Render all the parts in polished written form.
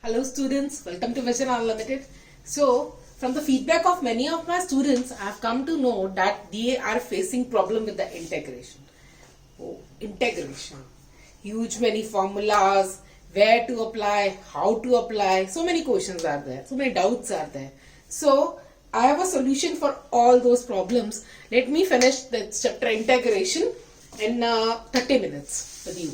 Hello students, welcome to Vision Unlimited. So, from the feedback of many of my students, I have come to know that they are facing problem with the integration. Oh, integration. Huge many formulas, where to apply, how to apply, so many questions are there, so many doubts are there. So, I have a solution for all those problems. Let me finish the chapter integration in 30 minutes with you.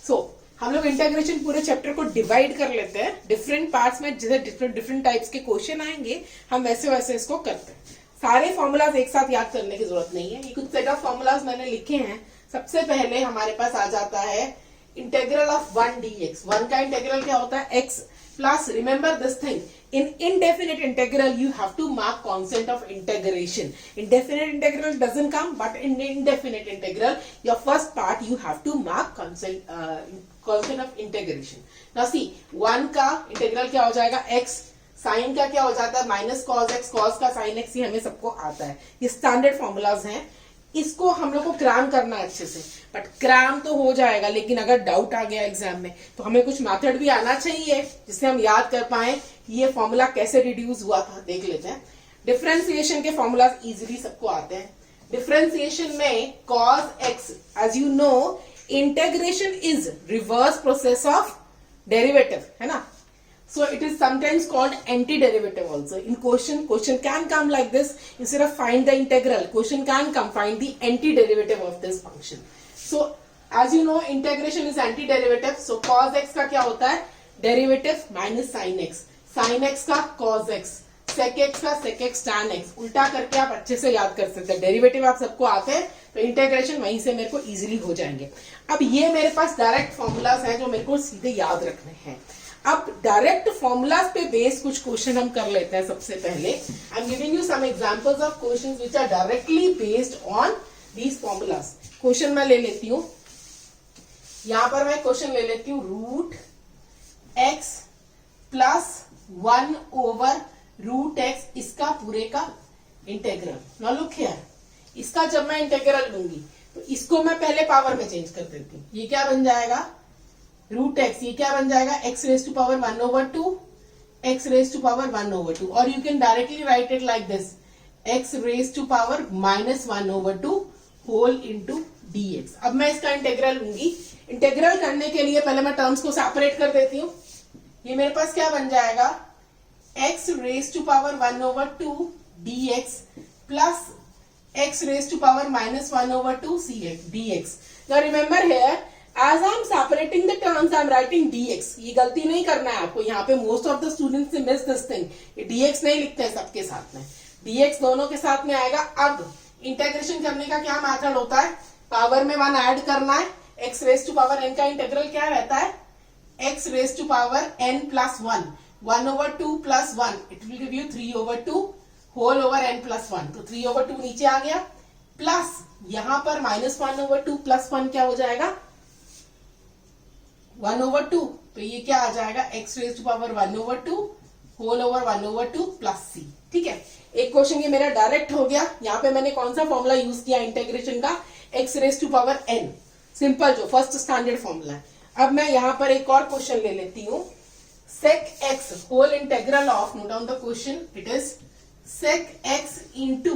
So, हम लोग integration पूरे chapter को divide कर लेते हैं different parts में, जैसे different types के क्वेश्चन आएंगे हम वैसे वैसे इसको करते हैं. सारे फॉर्मूलाज एक साथ याद करने की जरूरत नहीं है. ये कुछ सेट ऑफ फॉर्मूलाज मैंने लिखे हैं. सबसे पहले हमारे पास आ जाता है इंटीग्रल ऑफ 1 dx. 1 का इंटीग्रल क्या होता है? x plus, remember this thing, in indefinite integral you have to mark constant of integration. Indefinite integral doesn't come, but in indefinite integral your first part you have to mark constant of integration. Now see, 1 का integral क्या हो जाएगा? x. Sign का क्या हो जाता है? Minus cos x. Cos का साइन एक्स, ये हमें सबको आता है. ये स्टैंडर्ड फॉर्मूलाज हैं. इसको हम लोग को क्रैम करना है अच्छे से, बट क्रैम तो हो जाएगा, लेकिन अगर डाउट आ गया एग्जाम में तो हमें कुछ मेथड भी आना चाहिए जिससे हम याद कर पाए कि ये फॉर्मूला कैसे रिड्यूस हुआ था. देख लेते हैं. डिफरेंशिएशन के फॉर्मूलाज इजीली सबको आते हैं. डिफरेंशिएशन में cos x, as you know, integration is reverse process of derivative, है ना. So it is sometimes called antiderivative also. In question can come like this. Instead of find the integral, question can come find the antiderivative of this function. So as you know, integration is antiderivative. So cos x का क्या होता है? Derivative minus sin x. Sin x का cos x. sec x का sec x tan x. उल्टा करके आप अच्छे से याद कर सकते हैं. डेरिवेटिव आप सबको आते हैं तो इंटीग्रेशन वहीं से मेरे को इजीली हो जाएंगे. अब ये मेरे पास डायरेक्ट फॉर्मूलाज हैं जो मेरे को सीधे याद रखने हैं. अब डायरेक्ट फॉर्मूलाज पे बेस्ड कुछ क्वेश्चन हम कर लेते हैं. सबसे पहले I am giving you some examples of questions which are directly based on these formulas. Question मैं ले लेती हूं. यहां पर मैं क्वेश्चन ले लेती हूं root x plus 1 over root x, इसका पूरे का इंटीग्रल. नाउ लुक हियर, इसका जब मैं इंटीग्रल लूंगी तो इसको मैं पहले पावर में चेंज कर देती हूँ. ये क्या बन जाएगा? Root x. ये क्या बन जाएगा? X raise to power 1/2, x raise to power 1/2. और you can directly write it like this, x raise to power -1/2 whole into dx. अब मैं इसका इंटीग्रल लूंगी. इंटीग्रल करने के लिए पहले मैं टर्म्स को सेपरेट कर देती हूँ. ये मेरे पास क्या बन जाएगा? X raise to power 1/2 dx plus x raise to power -1/2 dx. Now remember here, as I am separating the terms, I am writing dx. ये गलती नहीं करना है आपको. यहाँ पे most of the students से miss this thing. ये dx नहीं लिखते हैं सबके साथ में. dx दोनों के साथ में आएगा. अब इंटीग्रेशन करने का क्या मेथड होता है? पावर में 1 ऐड करना है. x raise to power n का इंटीग्रल क्या रहता है? x raise to power n plus 1. 1/2 plus 1, it will give you 3/2 whole over n plus 1. तो 3/2 नीचे आ गया, प्लस यहां पर -1/2 प्लस 1 क्या हो जाएगा? 1/2. तो ये क्या आ जाएगा? x raise to power 1/2 whole over 1/2 plus c. ठीक है. एक क्वेश्चन ये मेरा डायरेक्ट हो गया. यहाँ पे मैंने कौन सा फॉर्मूला यूज किया इंटीग्रेशन का? x raise to power n, simple जो फर्स्ट स्टैंडर्ड फॉर्मूला है. अब मैं यहाँ पर एक और क्वेश्चन ले लेती हूँ. sec x whole integral of, note down the question, it is sec x into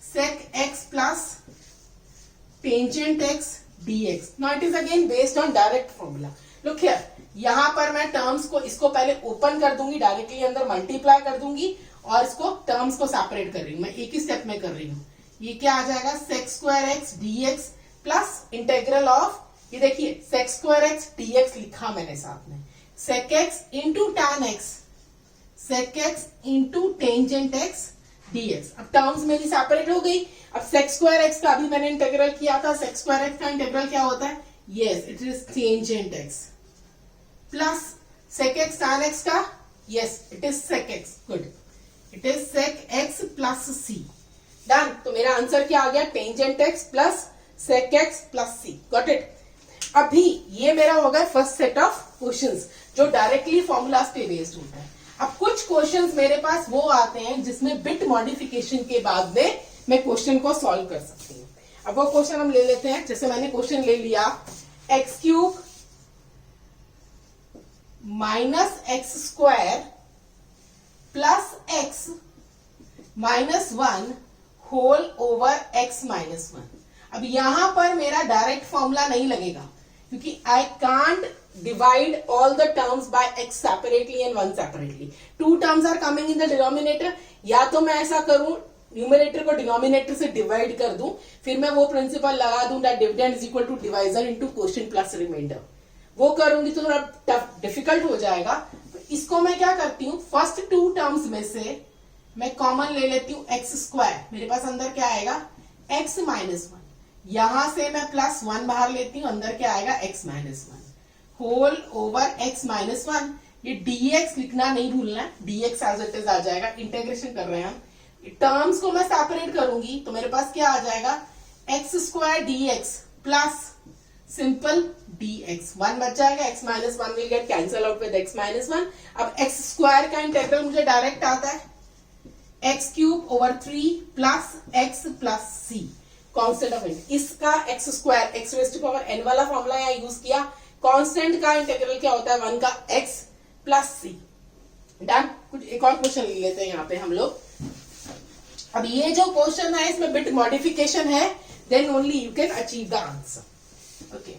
sec x plus tangent x dx. Now it is again based on direct formula. Look here, यहां पर मैं terms को, इसको पहले open कर दूंगी, directly अंदर multiply कर दूंगी और इसको टर्म्स को सेपरेट कर रही हूं. मैं एक ही स्टेप में कर रही हूं. ये क्या आ जाएगा? sec square x dx plus integral of, ये देखिए sec स्क्वायर x dx लिखा मैंने साथ में, sec x into tan x, sec x into tangent x dx. अब टर्म्स मेरी सेपरेट हो गई. अब sec स्क्वायर x का अभी मैंने इंटीग्रल किया था. sec स्क्वायर x का इंटीग्रल क्या होता है? Yes, it is tangent x plus sec x tan x का, yes it is sec x. Good, it is sec x plus c. Done. तो मेरा आंसर क्या आ गया? Tangent x plus sec x plus c. Got it. अभी ये मेरा होगा फर्स्ट सेट ऑफ क्वेश्चंस जो डायरेक्टली फॉर्मूलाज पे बेस्ड होता है. अब कुछ क्वेश्चंस मेरे पास वो आते हैं जिसमें बिट मॉडिफिकेशन के बाद में मैं क्वेश्चन को सॉल्व कर सकती हूँ. अब वो क्वेश्चन हम ले लेते हैं. जैसे मैंने क्वेश्चन ले लिया x³ minus x square plus x minus 1 whole over x minus 1। अब यहां पर मेरा डायरेक्ट फॉर्मूला नहीं लगेगा क्योंकि I can't divide all the terms by x separately and 1 separately. Two terms are coming in the denominator. या तो मैं ऐसा करूं न्यूमरेटर को डिनोमिनेटर से डिवाइड कर दूं, फिर मैं वो प्रिंसिपल लगा दूं that dividend is equal to divisor into quotient plus remainder. वो करूंगी तो थोड़ा टफ डिफिकल्ट हो जाएगा। तो इसको मैं क्या करती हूँ, फर्स्ट टू टर्म्स में से मैं कॉमन ले लेती हूँ एक्स स्क्वायर। मेरे पास अंदर क्या आएगा एक्स माइनस 1। यहां से मैं प्लस 1 बाहर लेती हूँ, अंदर क्या आएगा x minus 1 whole over x minus 1। ये dx लिखना नहीं भूलना है, dx एज इट इज आ जाएगा। इंटीग्रेशन कर रहे हैं हम, टर्म्स को मैं सेपरेट करूंगी तो मेरे पास क्या आ जाएगा X square dx plus simple dx। 1 बच जाएगा, x minus 1 will get cancel out with x minus 1। अब एक्स स्क्वायर का इंटीग्रल मुझे डायरेक्ट आता है X cube over 3 plus X plus C constant of int. इसका X square X raise to power n वाला formula यहाँ use किया। Constant का इंटीग्रल क्या होता है 1 का x प्लस सी। डन। कुछ एक और क्वेश्चन ले लेते हैं यहाँ पे हम लोग। अब ये जो क्वेश्चन है इसमें बिट मॉडिफिकेशन है, then only you can achieve the answer. Okay,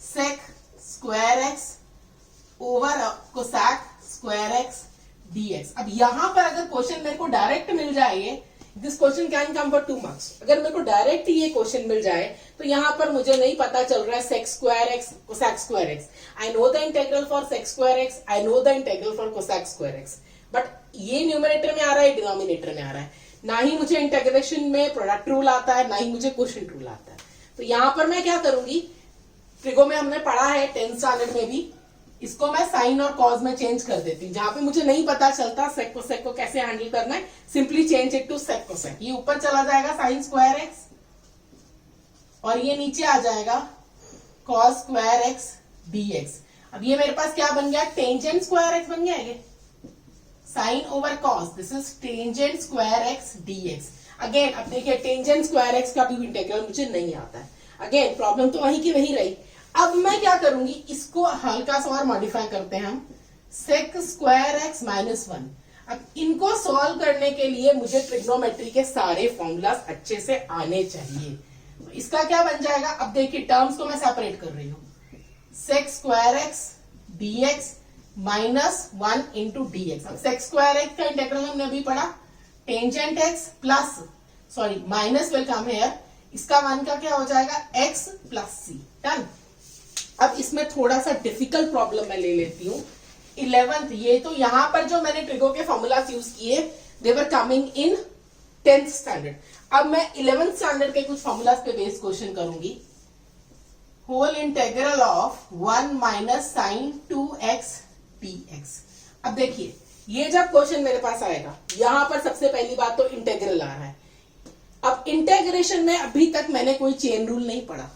sec square x over cosec square x dx। अब यहां पर अगर क्वेश्चन मेरे को डायरेक्ट मिल जाए, this question can come for 2 marks. अगर मेरे को डायरेक्ट ये क्वेश्चन मिल जाए तो यहां पर मुझे नहीं पता चल रहा है sec square x cosec square x. I know the integral for sec square x, I know the integral for cosec square x, but ये न्यूमरेटर में आ रहा है, डिनोमिनेटर में आ रहा है। ना ही मुझे इंटीग्रेशन में प्रोडक्ट रूल आता है, ना ही मुझे क्वोशिएंट रूल आता है। तो यहां पर मैं क्या करूंगी, ट्रिगो में हमने पढ़ा है 10th स्टैंडर्ड में भी, इसको मैं साइन और कॉज में चेंज कर देती हूँ। जहां पे मुझे नहीं पता चलता सेक को कैसे हैंडल करना है, simply change it to sec cosec. ये ऊपर चला जाएगा साइन स्क्वायर एक्स और ये नीचे आ जाएगा कॉस स्क्वायर एक्स dx। अब ये मेरे पास क्या बन गया, टेंजेंट स्क्वायर एक्स बन गया ये, sine over cos, this is tangent square x dx। Again अब देखिए टेंजेंट स्क्वायर एक्स का भी इंटीग्रल मुझे नहीं आता है। अगेन प्रॉब्लम तो वही की वही रही। अब मैं क्या करूंगी, इसको हल्का सा और मॉडिफाई करते हैं हम, सेक स्क्वायर एक्स माइनस 1। अब इनको सॉल्व करने के लिए मुझे ट्रिग्नोमेट्री के सारे फॉर्मूलास अच्छे से आने चाहिए। इसका क्या बन जाएगा, अब देखिए टर्म्स को मैं सेपरेट कर रही हूं, sec square x dx minus 1 into dx। अब सेक स्क्वायर एक्स का इंटीग्रल हमने अभी पढ़ा, tangent x plus sorry minus will come here, इसका 1 का क्या हो जाएगा x प्लस सी। डन। अब इसमें थोड़ा सा डिफिकल्ट प्रॉब्लम मैं ले लेती हूँ 11th। ये तो यहां पर जो मैंने ट्रिगो के फॉर्मूलास यूज किए दे were coming in 10th standard. अब मैं 11th स्टैंडर्ड के कुछ फॉर्मूलास पे बेस्ड क्वेश्चन करूंगी। Whole integral of 1 minus sine 2x dx। अब देखिए ये जब क्वेश्चन मेरे पास आएगा, यहां पर सबसे पहली बात तो इंटीग्रल आ रहा है। अब इंटीग्रेशन में अभी तक मैंने कोई चेन रूल नहीं पढ़ा।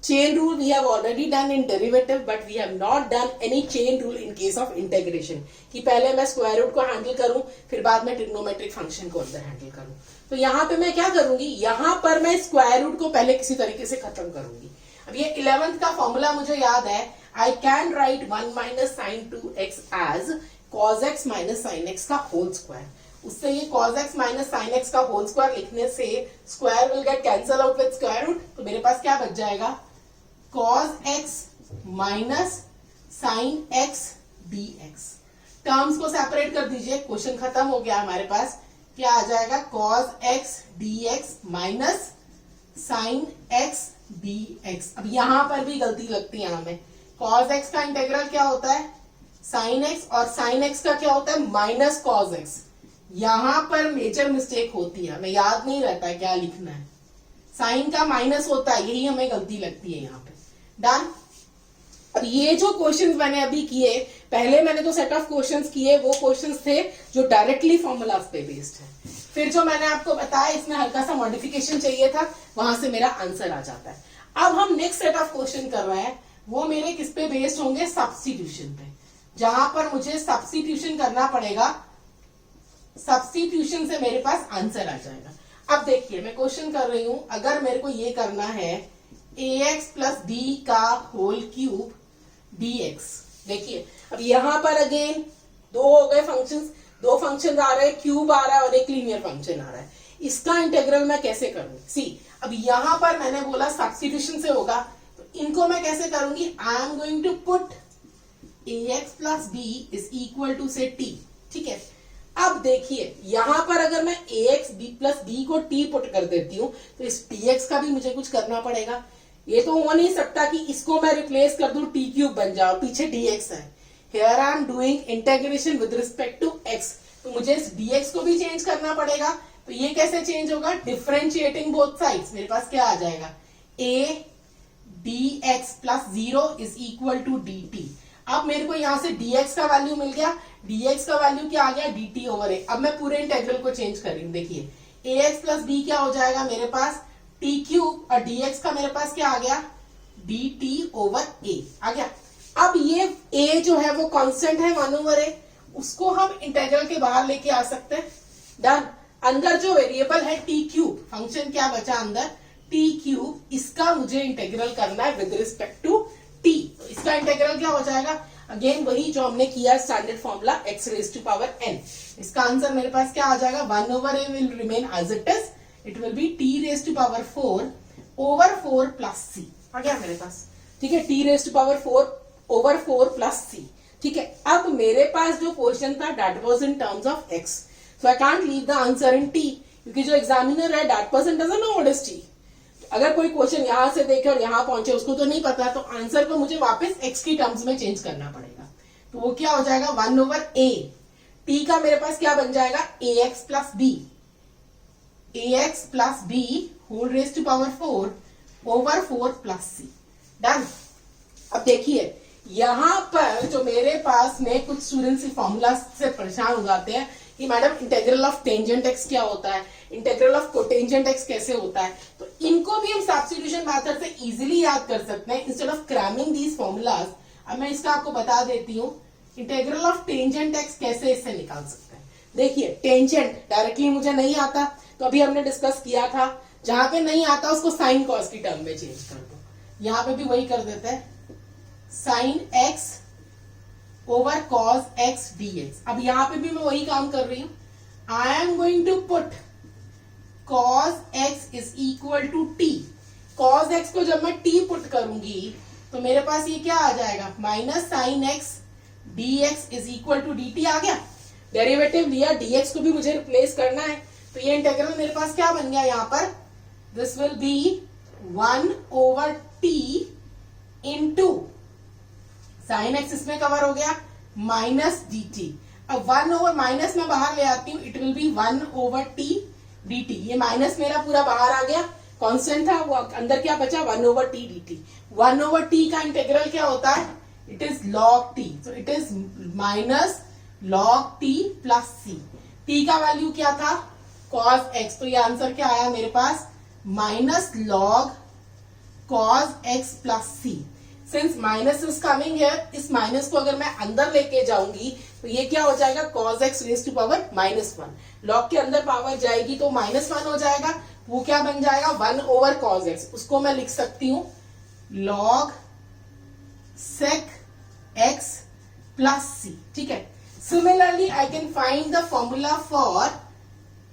Chain rule we have already done in derivative, but we have not done any chain rule in case of integration कि पहले मैं स्क्वायर रूट को हैंडल करूं फिर बाद में ट्रिग्नोमेट्रिक फंक्शन को अंदर हैंडल करूं। तो यहाँ पे मैं क्या करूंगी, यहाँ पर मैं स्क्वायर रूट को पहले किसी तरीके से खत्म करूंगी। अब ये 11th का फॉर्मूला मुझे याद है, I can write 1 minus sine 2x as cos x minus sine x का होल स्क्वायर। उससे ये cos x minus sine x का होल स्क्वायर लिखने से square will get cancel out with square root. तो मेरे पास क्या बच जाएगा, cos x minus sine x dx। Terms को सेपरेट कर दीजिए, क्वेश्चन खत्म हो गया हमारे पास। क्या आ जाएगा, cos x dx minus sine x dx। अब यहां पर भी गलती लगती है हमें, cos x का इंटीग्रल क्या होता है साइन x, और साइन x का क्या होता है माइनस cos x। यहां पर मेजर मिस्टेक होती है, हमें याद नहीं रहता है क्या लिखना है, साइन का माइनस होता है, यही हमें गलती लगती है यहाँ पे। डन। अब ये जो क्वेश्चंस मैंने अभी किए, पहले मैंने जो सेट ऑफ क्वेश्चंस किए वो क्वेश्चंस थे जो डायरेक्टली फॉर्मूलाज पे बेस्ड है। फिर जो मैंने आपको बताया इसमें हल्का सा मॉडिफिकेशन चाहिए था, वहां से मेरा आंसर आ जाता है। अब हम नेक्स्ट सेट ऑफ क्वेश्चन कर रहे हैं, वो मेरे किस पे बेस्ड होंगे, सब्स्टिट्यूशन पे, जहां पर मुझे सब्स्टिट्यूशन करना पड़ेगा। सब्स्टिट्यूशन से मेरे पास आंसर आ जाएगा। अब देखिए मैं क्वेश्चन कर रही हूं, अगर मेरे को ये करना है ax प्लस b का होल क्यूब dx, देखिए अब यहाँ पर अगेन दो हो गए फंक्शंस, दो फंक्शन आ रहे हैं, क्यूब आ रहा है और एक लीनियर फंक्शन आ रहा है। इसका इंटीग्रल मैं कैसे करूं? सी अब यहाँ पर मैंने बोला सब्स्टिट्यूशन से होगा, तो इनको मैं कैसे करूंगी? I am going to put ax plus b is equal to say t, ठीक है। अब देखिए यहां पर अगर मैं ax b प्लस b को t पुट कर देती हूं तो इस dx का भी मुझे कुछ करना पड़ेगा। ये तो हो नहीं सकता कि इसको मैं रिप्लेस कर दूं t क्यूब बन जाओ, पीछे dx है। Here I am doing integration with respect to x, तो मुझे इस dx को भी चेंज करना पड़ेगा। तो ये कैसे चेंज होगा? Differentiating both sides. मेरे पास क्या आ जाएगा? a dx plus 0 is equal to dt। अब मेरे को यहां से dx का वैल्यू मिल गया, dx का वैल्यू क्या आ गया? dt over a। अब मैं पूरे इंटीग्रल को चेंज कर रही हूं। देखिए ax प्लस b क्या हो जाएगा मेरे पास? t क्यूब, और dx का मेरे पास क्या आ गया? dt ओवर a आ गया। अब ये a जो है वो कांस्टेंट है 1 ओवर a, उसको हम इंटीग्रल के बाहर लेके आ सकते हैं। डन। अंदर जो वेरिएबल है t क्यूब, फंक्शन क्या बचा अंदर? t क्यूब, इसका मुझे इंटीग्रल करना है विद रिस्पेक्ट टू t। तो इसका इंटीग्रल क्या हो जाएगा? अगेन वही जो हमने किया standard formula x raise to power n। इसका आंसर मेरे पास क्या आ जाएगा? 1 over a will remain as it is, it will be t raise to power 4 over 4 plus c आ गया मेरे पास, ठीक है। t raise to power 4 over 4 plus c, ठीक है। अब मेरे पास जो क्वेश्चन था that was in terms of x, so I can't leave the answer in t, क्योंकि जो एग्जामिनर है that person doesn't know what is t। अगर कोई क्वेश्चन यहां से देखे और यहां पहुंचे, उसको तो नहीं पता, तो आंसर को मुझे वापस x की टर्म्स में चेंज करना पड़ेगा। तो वो क्या हो जाएगा? 1 ओवर a, t का मेरे पास क्या बन जाएगा? ax plus b, ax plus b whole raise to power 4 over 4 plus c। Done. अब देखिए यहां पर जो मेरे पास में कुछ स्टूडेंट्स फॉर्मूला से परेशान हो जाते हैं कि madam integral of tangent x क्या होता है, इंटीग्रल ऑफ कोटेंजेंट एक्स कैसे होता है। तो इनको भी हम सब्स्टिट्यूशन मेथड से इजीली याद कर सकते हैं instead of cramming these formulas. अब मैं इसका आपको बता देती हूँ इंटीग्रल ऑफ टेंजेंट एक्स कैसे इससे निकाल सकते हैं। देखिए टेंजेंट डायरेक्टली मुझे नहीं आता, तो अभी हमने डिस्कस किया था, जहां पे नहीं आता उसको साइन कॉस की टर्म में चेंज कर दो। यहां पे भी वही कर देते हैं, sine x over cos x dx। अब यहां पे भी मैं वही काम कर रही हूं, I am going to put cos x is equal to t। cos x को जब मैं t पुट करूंगी तो मेरे पास ये क्या आ जाएगा? Minus sine x dx is equal to dt आ गया। डेरिवेटिव लिया, dx को भी मुझे रिप्लेस करना है, तो ये इंटीग्रल मेरे पास क्या बन गया यहाँ पर? This will be 1 over t into sine x इसमें कवर हो गया, माइनस dt। अब 1 ओवर माइनस में बाहर ले आती हूँ, it will B 1 over t dt। ये माइनस मेरा पूरा बाहर आ गया, कांस्टेंट था वो, अंदर क्या बचा? 1 over t dt। 1 over t का इंटीग्रल क्या होता है? It is log t, so it is minus log t plus c। t का वैल्यू क्या था? cos x, तो ये आंसर क्या आया मेरे पास? Minus log cos x plus c। Since minus is coming here, इस माइनस को अगर मैं अंदर लेके जाऊंगी तो ये क्या हो जाएगा? cos x raise to power -1। Log के अंदर पावर जाएगी तो -1 हो जाएगा, वो क्या बन जाएगा? 1 ओवर cos x। उसको मैं लिख सकती हूं log sec x plus c, ठीक है। Similarly I can find the formula for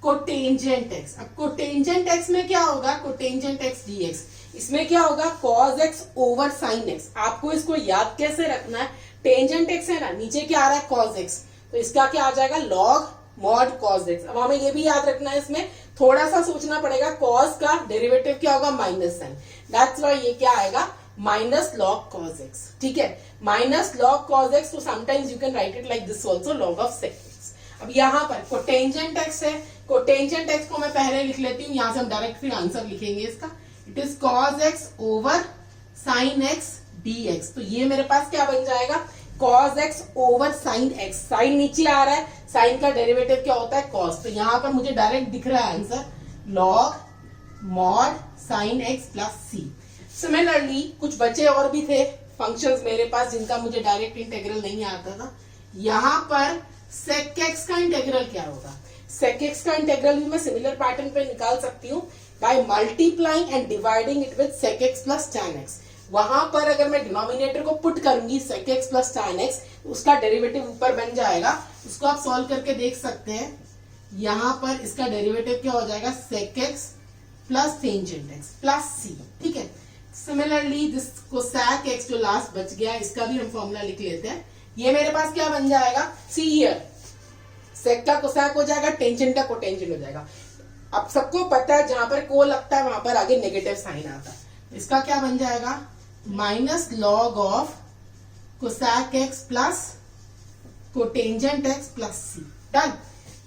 cotangent x। अब कोटेंजेंट x में क्या होगा? कोटेंजेंट x dx, इसमें क्या होगा? cos x over sin x। आपको इसको याद कैसे रखना है? टेंजेंट x है ना, नीचे क्या आ रहा है? cos x, तो इसका क्या आ जाएगा? log mod cos x। अब हमें ये भी याद रखना है, इसमें थोड़ा सा सोचना पड़ेगा, cos का डेरिवेटिव क्या होगा? माइनस साइन, दैट्स व्हाई ये क्या आएगा? माइनस log cos x, ठीक है। माइनस log cos x, तो sometimes you can write it like this also, log of sec x। अब यहाँ पर कोटेंजेंट x है, कोटेंजेंट x को मैं पहले लिख लेती हूँ, यहां से हम डायरेक्ट फिर आंसर लिखेंगे इसका। It is cos x over sin x dx। तो ये मेरे पास क्या बन जाएगा? cos x over sin x। Sine नीचे आ रहा है, साइन का डेरिवेटिव क्या होता है? cos। तो यहां पर मुझे डायरेक्ट दिख रहा है answer log mod sin x plus c। Similarly कुछ बचे और भी थे फंक्शंस मेरे पास जिनका मुझे डायरेक्ट इंटीग्रल नहीं आता था। यहां पर sec x का इंटीग्रल क्या होगा? sec x का इंटीग्रल भी मैं सिमिलर पैटर्न पे निकाल सकती हूँ by multiplying and dividing it with sec x plus tan x। वहां पर अगर मैं डिनोमिनेटर को पुट करूंगी sec x plus tan x, उसका डेरिवेटिव ऊपर बन जाएगा। उसको आप सॉल्व करके देख सकते हैं। यहां पर इसका डेरिवेटिव क्या हो जाएगा, sec x plus tangent x plus c। ठीक है, सिमिलरली दिस cosec x जो लास्ट बच गया, इसका भी हम फॉर्मूला लिख लेते हैं। ये मेरे पास क्या बन जाएगा, सी हियर सेक का कोसैक हो जाएगा, टेंजेंट का कोटेंजेंट हो जाएगा। अब सबको पता है जहां पर को लगता है वहां पर आगे नेगेटिव साइन आता है। इसका क्या बन जाएगा, minus log of cosec x plus cotangent x plus c. Done.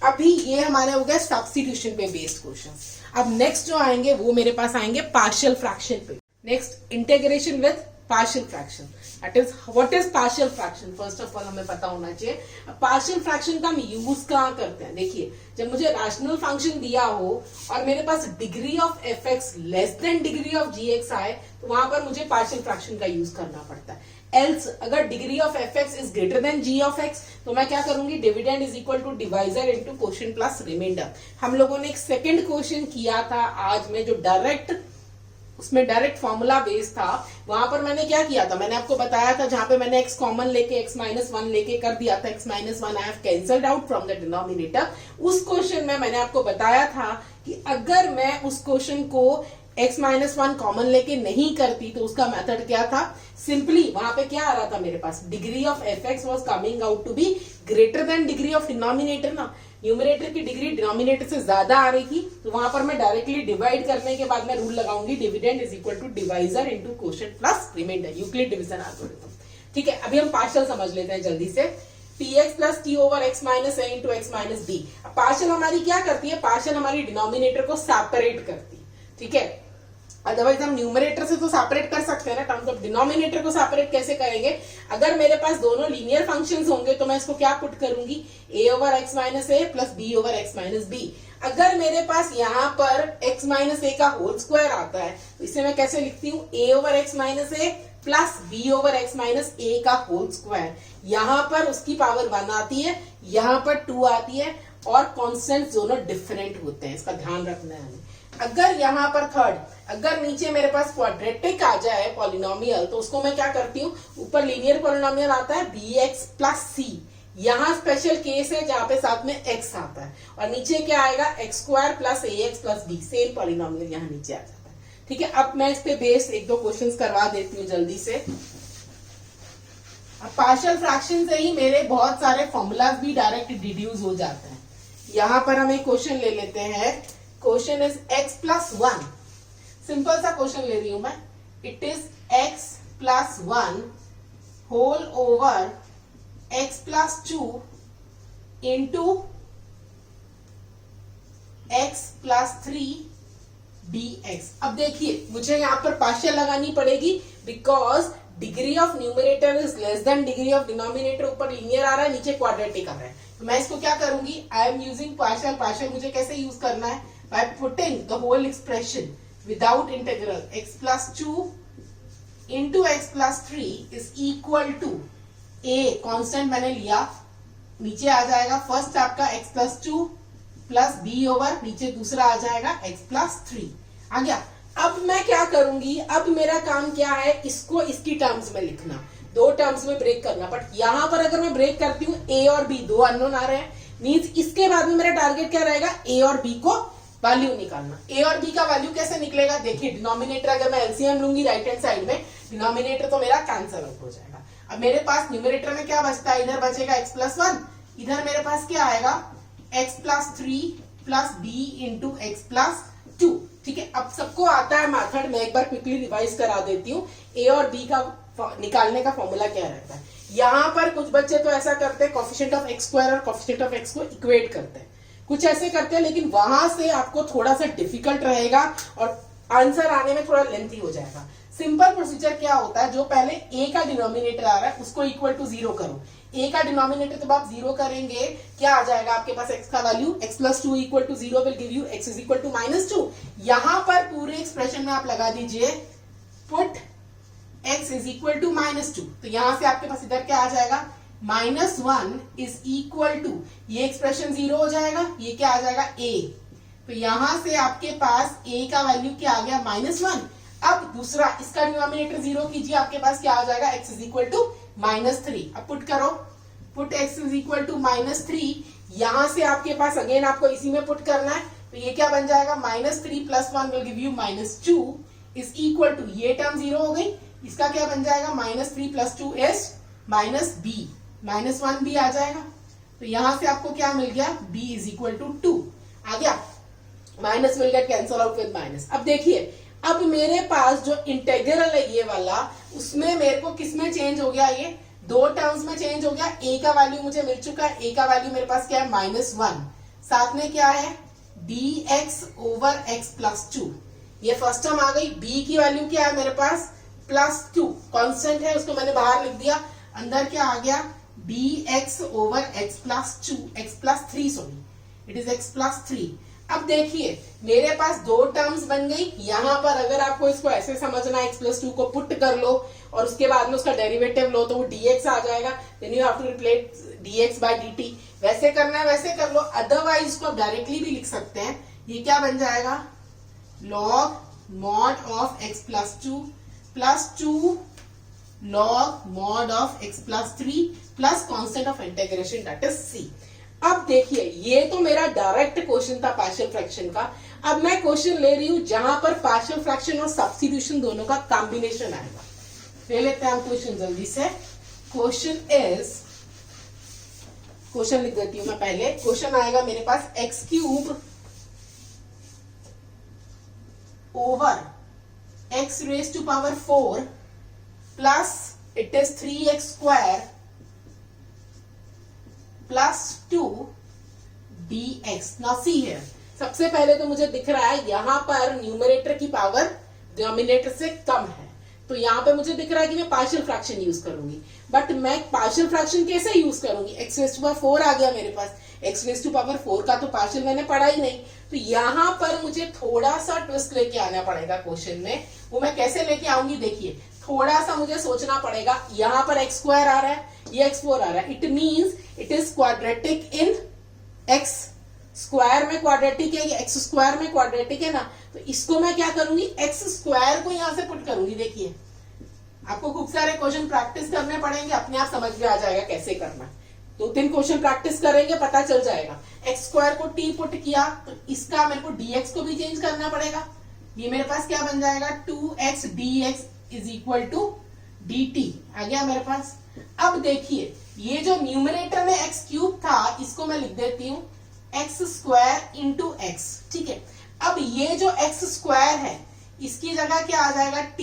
अभी ये हमारे हो गए सब्स्टिट्यूशन पे बेस्ड क्वेश्चन। अब नेक्स्ट जो आएंगे वो मेरे पास आएंगे पार्शियल फ्रैक्शन पे। Next integration with partial fraction. That is what is partial fraction, first of all हमें पता होना चाहिए। पार्शियल फ्रैक्शन का हम यूज कहाँ करते हैं, देखिए जब मुझे रैशनल फंक्शन दिया हो और मेरे पास degree of f x less than degree of g x आए, तो वहां पर मुझे पार्शियल फ्रैक्शन का यूज करना पड़ता है। एल्स अगर degree of f x is greater than g of x, तो मैं क्या करूंगी, dividend is equal to divisor into quotient plus remainder. हम लोगों ने एक सेकंड क्वेश्चन किया था आज में, जो डायरेक्ट उसमें डायरेक्ट फॉर्मूला बेस था। वहां पर मैंने क्या किया था, मैंने आपको बताया था, जहां पे मैंने x कॉमन लेके x माइनस वन लेके कर दिया था, x minus one I have cancelled out from the denominator. उस क्वेश्चन में मैंने आपको बताया था कि अगर मैं उस क्वेश्चन को x माइनस वन कॉमन लेके नहीं करती तो उसका मेथड क्या था, सिंपली वहां पे क्या आ रहा था मेरे पास, degree of f x was coming out to be greater than degree of denominator ना। न्यूमरेटर की डिग्री डिनोमिनेटर से ज्यादा आ रही थी, तो वहां पर मैं डायरेक्टली डिवाइड करने के बाद मैं रूल लगाऊंगी, dividend is equal to divisor into quotient plus remainder, Euclid division algorithm. ठीक है, अभी हम पार्शियल समझ लेते हैं जल्दी से। px plus t over x minus a into x minus b. Partial हमारी क्या करती है, पार्शियल हमारी डिनोमिनेटर को सेपरेट करती है। ठीक है, अदरवाइज हम न्यूमरेटर से तो सेपरेट कर सकते हैं ना, टर्म्स ऑफ डिनोमिनेटर को सेपरेट कैसे करेंगे, अगर मेरे पास दोनों लीनियर फंक्शंस होंगे तो मैं इसको क्या पुट करूंगी, a over x minus a plus b over x minus b. अगर मेरे पास यहाँ पर x माइनस ए का होल स्क्वायर आता है तो इसे मैं कैसे लिखती हूँ, a over x minus a plus b over x minus a का होल स्क्वायर। यहाँ पर उसकी पावर 1 आती है, यहाँ पर 2 आती है, और कॉन्स्टेंट दोनों डिफरेंट होते हैं, इसका ध्यान रखना है हमें। अगर यहाँ पर थर्ड, अगर नीचे मेरे पास क्वाड्रेटिक आ जाए पॉलिनोमियल, तो उसको मैं क्या करती हूँ, ऊपर लीनियर पॉलिनोमियल आता है bx प्लस c, यहाँ स्पेशल केस है जहां पे साथ में x आता है, और नीचे क्या आएगा, x square plus ax plus b, same polynomial यहाँ नीचे आ जाता है। ठीक है, अब मैं इस पे बेस एक दो क्वेश्चंस करवा देती हूँ जल्दी से। अब पार्शियल फ्रैक्शन से ही मेरे बहुत सारे फॉर्मूलाज भी डायरेक्ट डिड्यूस हो जाते हैं। यहाँ पर हम एक क्वेश्चन ले लेते हैं, question is x plus 1। Simple सा क्वेश्चन ले रही हूं मैं, it is x plus 1 whole over x plus 2 into x plus 3 dx। अब देखिए मुझे यहां पर पार्शियल लगानी पड़ेगी, because degree of numerator is less than degree of denominator. ऊपर लीनियर आ रहा है, नीचे क्वाड्रेटिक आ रहा है, तो मैं इसको क्या करूंगी, I am using partial. Partial मुझे कैसे यूज करना है, by putting the whole expression without integral, x plus 2 into x plus 3 is equal to a constant मैंने लिया, नीचे आ जाएगा फर्स्ट आपका x plus 2 plus b over, नीचे दूसरा आ जाएगा x plus 3 आ गया। अब मैं क्या करूंगी, अब मेरा काम क्या है, इसको इसकी टर्म्स में लिखना, दो टर्म्स में ब्रेक करना। बट यहां पर अगर मैं ब्रेक करती हूँ, a और b दो अननोन आ रहे हैं, मीन्स इसके बाद में मेरा टारगेट क्या रहेगा, a और b को वैल्यू निकालना। a और b का वैल्यू कैसे निकलेगा, देखिए डिनोमिनेटर अगर मैं एलसीएम लूंगी राइट हैंड साइड में, डिनोमिनेटर तो मेरा कैंसल आउट हो जाएगा। अब मेरे पास न्यूमरेटर में क्या बचता है, इधर बचेगा x प्लस 1, इधर मेरे पास क्या आएगा, x plus 3 plus b into x plus 2। ठीक है, अब सबको आता है मेथड, मैं एक बार क्विकली रिवाइज करा देती हूँ। a और b का निकालने का फॉर्मूला क्या रहता है, यहाँ पर कुछ बच्चे तो ऐसा करते हैं, कोफिशिएंट ऑफ x स्क्वायर और कोफिशिएंट ऑफ x को इक्वेट करते हैं, कुछ ऐसे करते हैं, लेकिन वहां से आपको थोड़ा सा डिफिकल्ट रहेगा और आंसर आने में थोड़ा लेंथी हो जाएगा। सिंपल प्रोसीजर क्या होता है, जो पहले a का डिनोमिनेटर आ रहा है उसको इक्वल टू 0 करो। a का डिनोमिनेटर जब आप 0 करेंगे, क्या आ जाएगा आपके पास, x का value x plus 2 equal to 0 will give you x is equal to -2। यहां पर पूरे एक्सप्रेशन में आप लगा दीजिए put x is equal to -2, तो यहां से आपके पास इधर क्या आ जाएगा, -1 इज इक्वल टू, ये एक्सप्रेशन 0 हो जाएगा, ये क्या आ जाएगा a, तो यहां से आपके पास a का वैल्यू क्या आ गया, -1। अब दूसरा इसका डिनोमिनेटर 0 कीजिए, आपके पास क्या आ जाएगा, x इज इक्वल टू -3। अब पुट करो, put x is equal to -3, यहां से आपके पास अगेन आपको इसी में पुट करना है, तो ये क्या बन जाएगा, -3 + 1 will give you -2 is equal to, ये टर्म 0 हो गई, इसका क्या बन जाएगा, -3 + 2 इज -b, -1b आ जाएगा। तो यहां से आपको क्या मिल गया, b इज इक्वल टू 2 आ गया, minus will get cancel out with minus. अब देखिए, अब मेरे पास जो इंटेग्रल है ये वाला, उसमें मेरे को किस में चेंज हो गया, ये दो टर्म्स में चेंज हो गया। a का वैल्यू मुझे मिल चुका है, a का वैल्यू मेरे पास क्या है, -1, साथ में क्या है, dx ओवर x + 2, ये फर्स्ट टर्म आ गई। b की वैल्यू क्या है मेरे पास, +2, कांस्टेंट है, उसको मैंने बाहर लिख दिया, अंदर क्या आ गया, dx over x + 2, x + 3 sorry, it is x + 3। अब देखिए मेरे पास दो टर्म्स बन गई, यहां पर अगर आपको इसको ऐसे समझना है, x + 2 को पुट कर लो और उसके बाद में उसका डेरिवेटिव लो तो वो dx आ जाएगा, then you have to replace dx by dt। वैसे करना है वैसे कर लो, अदरवाइज इसको आप डायरेक्टली भी लिख सकते हैं। ये क्या बन जाएगा, log mod of x + 2 + 2 log mod of x + 3 plus constant of integration that is c। अब देखिए ये तो मेरा डायरेक्ट क्वेश्चन था पार्शियल फ्रैक्शन का। अब मैं क्वेश्चन ले रही हूं जहां पर पार्शियल फ्रैक्शन और सब्स्टिट्यूशन दोनों का कॉम्बिनेशन आएगा। ले लेते हैं हम क्वेश्चन जल्दी से। क्वेश्चन लिख देती हूं मैं पहले। क्वेश्चन आएगा मेरे पास x³ over x⁴ plus it is 3x² + 2 dx। Now see here, सबसे पहले तो मुझे दिख रहा है यहां पर न्यूमरेटर की पावर डिनोमिनेटर से कम है, तो यहां पे मुझे दिख रहा है कि मैं पार्शियल फ्रैक्शन यूज करूंगी। बट मैं पार्शियल फ्रैक्शन कैसे यूज करूंगी, x⁴ आ गया मेरे पास, x⁴ का तो पार्शियल मैंने पढ़ा ही नहीं, तो यहां पर मुझे थोड़ा सा ट्विस्ट लेके आना पड़ेगा क्वेश्चन में। वो मैं कैसे लेके आऊंगी, देखिए थोड़ा सा मुझे सोचना पड़ेगा। यहां पर x² आ रहा है, ये x4 आ रहा है, it means it is quadratic in x² में क्वाड्रेटिक है, x² में क्वाड्रेटिक है ना, तो इसको मैं क्या करूंगी, x² को यहां से पुट करूंगी। देखिए आपको खूब सारे क्वेश्चन प्रैक्टिस करने पड़ेंगे, अपने आप समझ में आ जाएगा कैसे करना है। 2-3 क्वेश्चन प्रैक्टिस करेंगे पता चल जाएगा। x² को t पुट किया तो इसका मेरे को dx को भी चेंज करना पड़ेगा। ये मेरे पास क्या बन जाएगा, 2x dx is equal to dt आ गया मेरे पास। अब देखिए ये जो न्यूमरेटर में x³ था, इसको मैं लिख देती हूं x² इंटू x, ठीक है। अब ये जो x² है इसकी जगह क्या आ जाएगा t,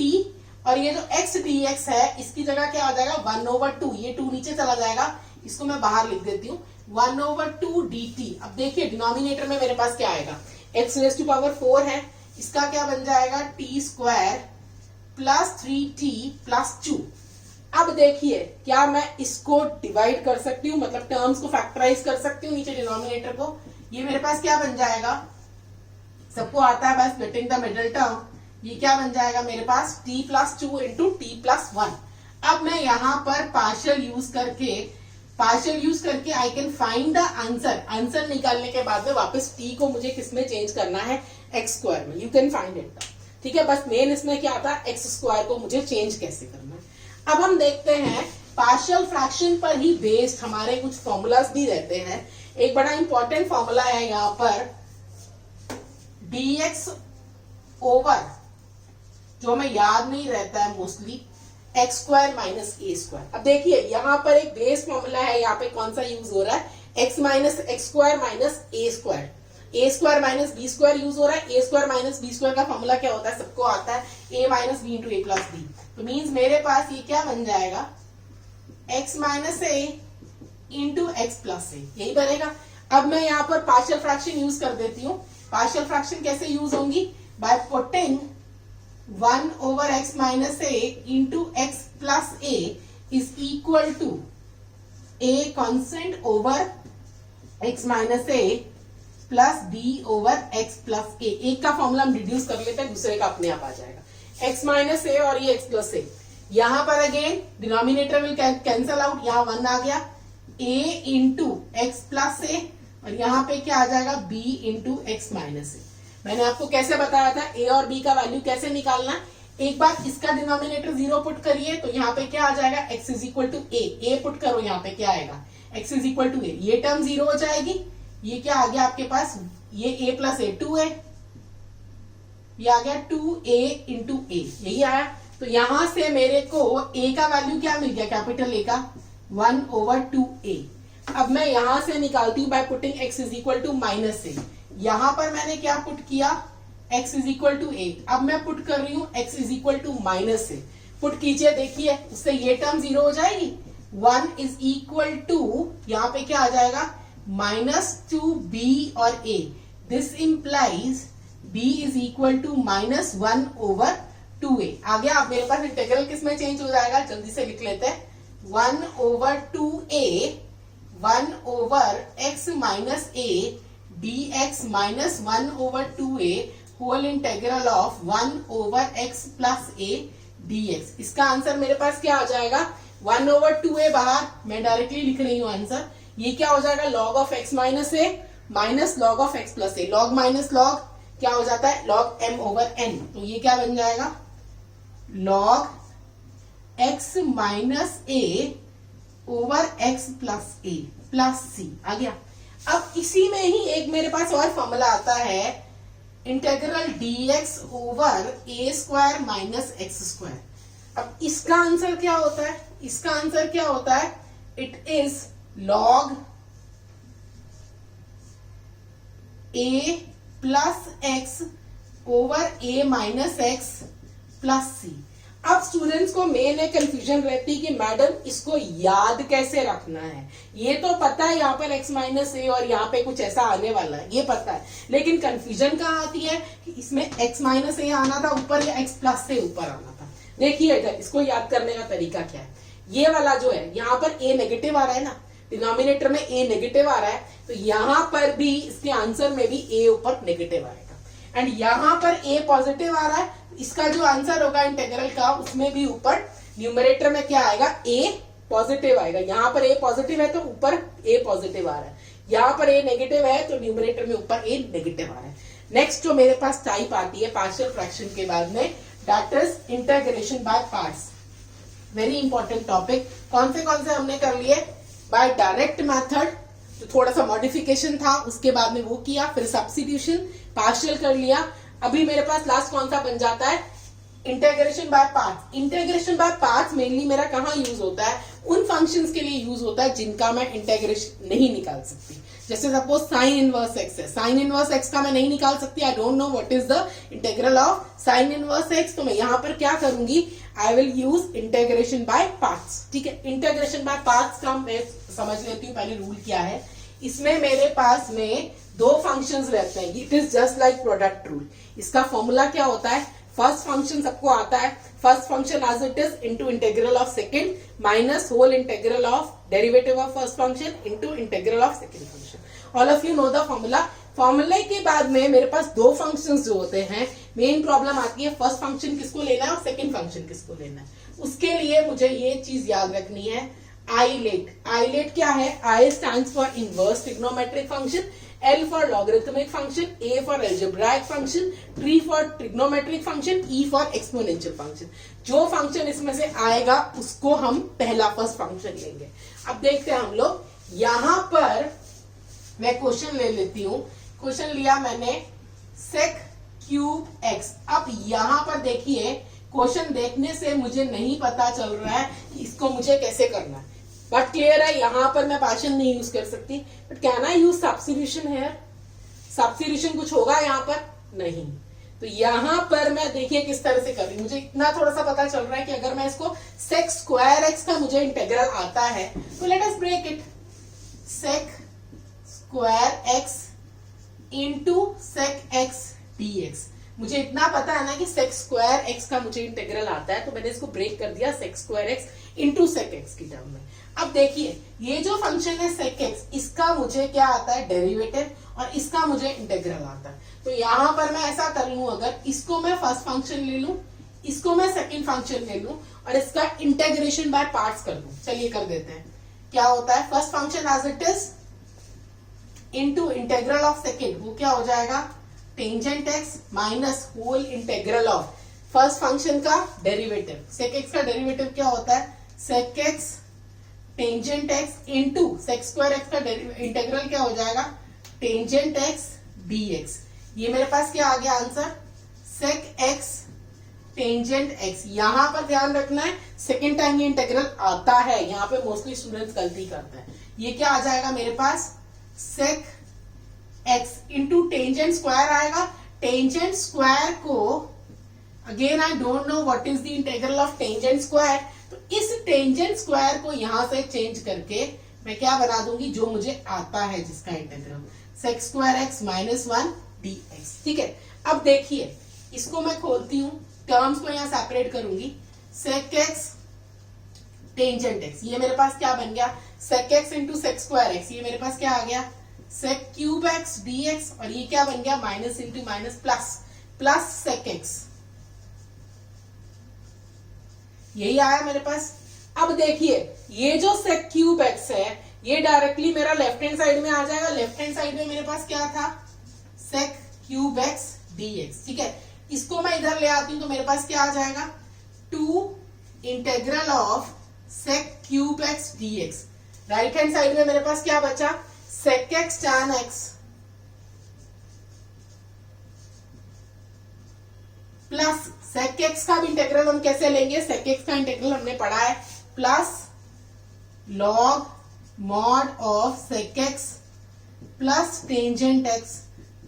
और ये जो x dx है इसकी जगह क्या आ जाएगा 1/2, ये 2 नीचे चला जाएगा, इसको मैं बाहर लिख देती हूँ 1/2 dt। अब देखिए डिनोमिनेटर में मेरे पास क्या आएगा, x⁴ है, इसका क्या बन जाएगा t² + 3t + 2। अब देखिए क्या मैं इसको डिवाइड कर सकती हूँ, मतलब टर्म्स को फैक्टराइज कर सकती हूँ नीचे डिनोमिनेटर को। ये मेरे पास क्या बन जाएगा, सबको आता है by splitting the middle term, ये क्या बन जाएगा मेरे पास t + 2 इंटू t + 1। अब मैं यहां पर पार्शियल यूज करके I can find the answer. Answer निकालने के बाद में वापस t को मुझे किसमें चेंज करना है, x² में। यू कैन फाइंड इट, ठीक है। बस मेन इसमें क्या आता है, x² को मुझे चेंज कैसे करना है। अब हम देखते हैं पार्शियल फ्रैक्शन पर ही बेस्ड हमारे कुछ फॉर्मूलाज भी रहते हैं। एक बड़ा इंपॉर्टेंट फॉर्मूला है यहाँ पर dx ओवर, जो हमें याद नहीं रहता है मोस्टली, x² - a²। अब देखिए यहाँ पर एक बेस फॉर्मूला है, यहाँ पे कौन सा यूज हो रहा है, x - x² - a², a² - b² use हो रहा है। a² - b² का फॉर्मूला क्या होता है, सबको आता है, a - b into a + b। तो मीन्स मेरे पास ये क्या बन जाएगा, x - a into x + a, यही बनेगा। अब मैं यहाँ पर पार्शियल फ्रैक्शन यूज कर देती हूँ। पार्शियल फ्रैक्शन कैसे यूज होंगी, by putting 1/x - a into x + a is equal to a constant over x - a plus b over x + a। एक का फॉर्मूला हम रिड्यूस कर लेते हैं, दूसरे का अपने आप आ जाएगा, x - a और ये x + a। यहां पर again denominator will cancel out, यहाँ 1 आ गया, a इंटू x + a, और यहाँ पे क्या आ जाएगा b इंटू x - a। मैंने आपको कैसे बताया था a और b का वैल्यू कैसे निकालना है, एक बार इसका डिनोमिनेटर 0 पुट करिए तो यहाँ पे क्या आ जाएगा, x is equal to a put करो, यहाँ पे क्या आएगा, x is equal to a, ये टर्म 0 हो जाएगी, ये क्या आ गया आपके पास, ये a प्लस ए 2 है, ये आ गया 2a इंटू ए, यही आया। तो यहां से मेरे को a का वैल्यू क्या मिल गया, कैपिटल A का 1/2a। अब मैं यहां से निकालती हूं by putting x is equal to minus a. यहां पर मैंने क्या पुट किया, x is equal to a. अब मैं पुट कर रही हूं x is equal to minus a. Put कीजिए, देखिए उससे ये टर्म 0 हो जाएगी, 1 इज इक्वल टू यहाँ पे क्या आ जाएगा, -2b और a। This implies b is equal to -1/2a। आ गया। अब मेरे पास इंटीग्रल किस में चेंज हो जाएगा, जल्दी से लिख लेते हैं, 1/2a 1/x minus a dx minus 1/2a whole integral of 1/x plus a dx। इसका आंसर मेरे पास क्या आ जाएगा, 1/2a बाहर, मैं डायरेक्टली लिख रही हूं आंसर। ये क्या हो जाएगा, log of x minus a minus log of x plus a। log minus log क्या हो जाता है, log m/n। तो ये क्या बन जाएगा, log x minus a over x plus a plus c। आ गया। अब इसी में ही एक मेरे पास और फॉर्मूला आता है, integral dx over a square minus x square. अब इसका आंसर क्या होता है, इसका आंसर क्या होता है, it is log a plus x over a minus x plus c. अब स्टूडेंट्स को मेन एक कंफ्यूजन रहती है कि मैडम इसको याद कैसे रखना है। ये तो पता है यहाँ पर x माइनस ए और यहाँ पे कुछ ऐसा आने वाला है, ये पता है, लेकिन कंफ्यूजन कहाँ आती है कि इसमें x माइनस ए आना था ऊपर या x प्लस से ऊपर आना था। देखिए इधर इसको याद करने का तरीका क्या है, ये वाला जो है यहाँ पर a नेगेटिव आ रहा है ना, डिनोमिनेटर में a नेगेटिव आ रहा है, तो यहाँ पर भी इसके आंसर में भी a ऊपर नेगेटिव आएगा, एंड यहाँ पर a पॉजिटिव आ रहा है, इसका जो आंसर होगा इंटीग्रल का उसमें भी ऊपर न्यूमरेटर में क्या आएगा, a पॉजिटिव आएगा। यहाँ पर a पॉजिटिव है तो ऊपर a पॉजिटिव आ रहा है, यहाँ पर a नेगेटिव है तो न्यूमरेटर में ऊपर a नेगेटिव आ रहा है। नेक्स्ट जो मेरे पास टाइप आती है पार्शियल फ्रैक्शन के बाद में, that is integration by parts. Very important topic. कौन से हमने कर लिए, बाय डायरेक्ट मेथड, तो थोड़ा सा मॉडिफिकेशन था, उसके बाद में वो किया, फिर सब्स्टिट्यूशन, पार्शियल कर लिया। अभी मेरे पास लास्ट कौन सा बन जाता है, integration by parts. Integration by parts mainly मेरा कहाँ यूज होता है, उन फंक्शंस के लिए यूज होता है जिनका मैं इंटीग्रेशन नहीं निकाल सकती। जैसे सपोज साइन इनवर्स एक्स है, साइन इनवर्स एक्स का मैं नहीं निकाल सकती, आई don't know what is the integral of sine inverse x, तो मैं यहाँ पर क्या करूंगी, I will use integration by parts. ठीक है, इंटीग्रेशन बाय पार्ट्स का मैं समझ लेती हूँ पहले रूल क्या है। इसमें मेरे पास में दो फंक्शंस रहते हैं, it is just like product rule. इसका फॉर्मूला क्या होता है, फर्स्ट फंक्शन सबको आता है, first function as it is into integral of second minus whole integral of derivative of first function into integral of second function. All of you know the formula. फॉर्मूले के बाद में मेरे पास दो फंक्शंस जो होते हैं, मेन प्रॉब्लम आती है फर्स्ट फंक्शन किसको लेना है और सेकंड फंक्शन किसको लेना है। उसके लिए मुझे ये चीज याद रखनी है, आईलेट। आईलेट क्या है, आई stands for inverse trigonometric function, L for logarithmic function, A for algebraic function, T for trigonometric function, E for exponential function। जो फंक्शन इसमें से आएगा उसको हम पहला फर्स्ट फंक्शन लेंगे। अब देखते हैं हम लोग, यहां पर मैं क्वेश्चन ले लेती हूं। क्वेश्चन लिया मैंने sec क्यूब x। अब यहां पर देखिए, क्वेश्चन देखने से मुझे नहीं पता चल रहा है कि इसको मुझे कैसे करना है, बट क्लियर है यहां पर मैं पार्शियल नहीं यूज कर सकती, but can I use substitution here. Substitution कुछ होगा यहाँ पर नहीं, तो यहां पर मैं देखिए किस तरह से कर रही हूं। मुझे इतना थोड़ा सा पता चल रहा है कि अगर मैं इसको सेक स्क्वायर एक्स का मुझे इंटीग्रल आता है तो let us break it, sec square x into sec x dx. मुझे इतना पता है ना कि सेक स्क्वायर एक्स का मुझे इंटीग्रल आता है, तो मैंने इसको ब्रेक कर दिया sec square x into sec x की टर्म में। अब देखिए ये जो फंक्शन है sec x, इसका मुझे क्या आता है, डेरिवेटिव, और इसका मुझे इंटीग्रल आता है। तो यहां पर मैं ऐसा कर लूं, अगर इसको मैं फर्स्ट फंक्शन ले लूं, इसको मैं सेकंड फंक्शन ले लूं और इसका इंटीग्रेशन बाय पार्ट्स कर दूं। चलिए कर देते हैं। क्या होता है, first function as it is into integral of second, वो क्या हो जाएगा, tangent x minus whole integral of first function का डेरिवेटिव, सेक एक्स का डेरिवेटिव क्या होता है, sec x tangent x into sec square x का इंटेग्रल क्या हो जाएगा, टेंजेंट एक्स dx। ये मेरे पास क्या आ गया answer, sec x tangent x. यहां पर ध्यान रखना है सेकेंड टाइम ये इंटेग्रल आता है, यहां पे मोस्टली स्टूडेंट्स गलती करते हैं। ये क्या आ जाएगा मेरे पास, sec x into tangent square आएगा। टेंजेंट स्क्वायर को again I don't know what is the integral of tangent square, तो इस टेंजेंट स्क्वायर को यहां से चेंज करके मैं क्या बना दूंगी, जो मुझे आता है जिसका integral, sec square x minus 1 dx। ठीक है, अब देखिए इसको मैं खोलती हूं, टर्म्स को यहां सेपरेट करूंगी, सेक एक्स टेंजेंट एक्स, ये मेरे पास क्या बन गया, sec x into sec square x, ये मेरे पास क्या आ गया, सेक क्यूब एक्स dx, और ये क्या बन गया, minus into minus plus, plus सेक एक्स, यही आया मेरे पास। अब देखिए ये जो सेक क्यूब एक्स है ये डायरेक्टली मेरा लेफ्ट हैंड साइड में आ जाएगा। लेफ्ट हैंड साइड में मेरे पास क्या था, सेक क्यूब एक्स dx। ठीक है, इसको मैं इधर ले आती हूं तो मेरे पास क्या आ जाएगा, 2 integral of sec cube x dx। Right hand side में मेरे पास क्या बचा, सेक एक्स tan एक्स प्लस सेक एक्स का भी इंटेग्रल हम कैसे लेंगे, सेक एक्स का इंटेग्रल हमने पढ़ा है, plus log mod of sec x plus tangent x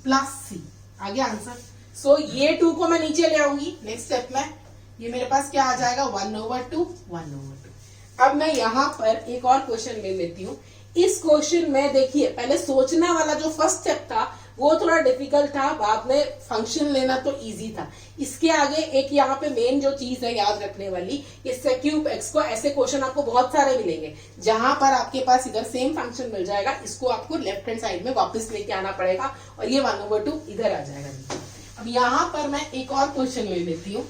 plus c. आ गया आंसर। सो ये 2 को मैं नीचे ले आऊंगी नेक्स्ट स्टेप में, ये मेरे पास क्या आ जाएगा, 1/2 1/2। अब मैं यहां पर एक और क्वेश्चन ले लेती हूं। इस क्वेश्चन में देखिए पहले सोचना वाला जो फर्स्ट स्टेप था वो थोड़ा डिफिकल्ट था, बाद में फंक्शन लेना तो इजी था। इसके आगे एक यहाँ पे मेन जो चीज है याद रखने वाली, ये सेक क्यूब एक्स को, ऐसे क्वेश्चन आपको बहुत सारे मिलेंगे जहां पर आपके पास इधर सेम फंक्शन मिल जाएगा, इसको आपको लेफ्ट हैंड साइड में वापस लेके आना पड़ेगा और ये 1/2 इधर आ जाएगा। अब यहां पर मैं एक और क्वेश्चन ले लेती हूँ।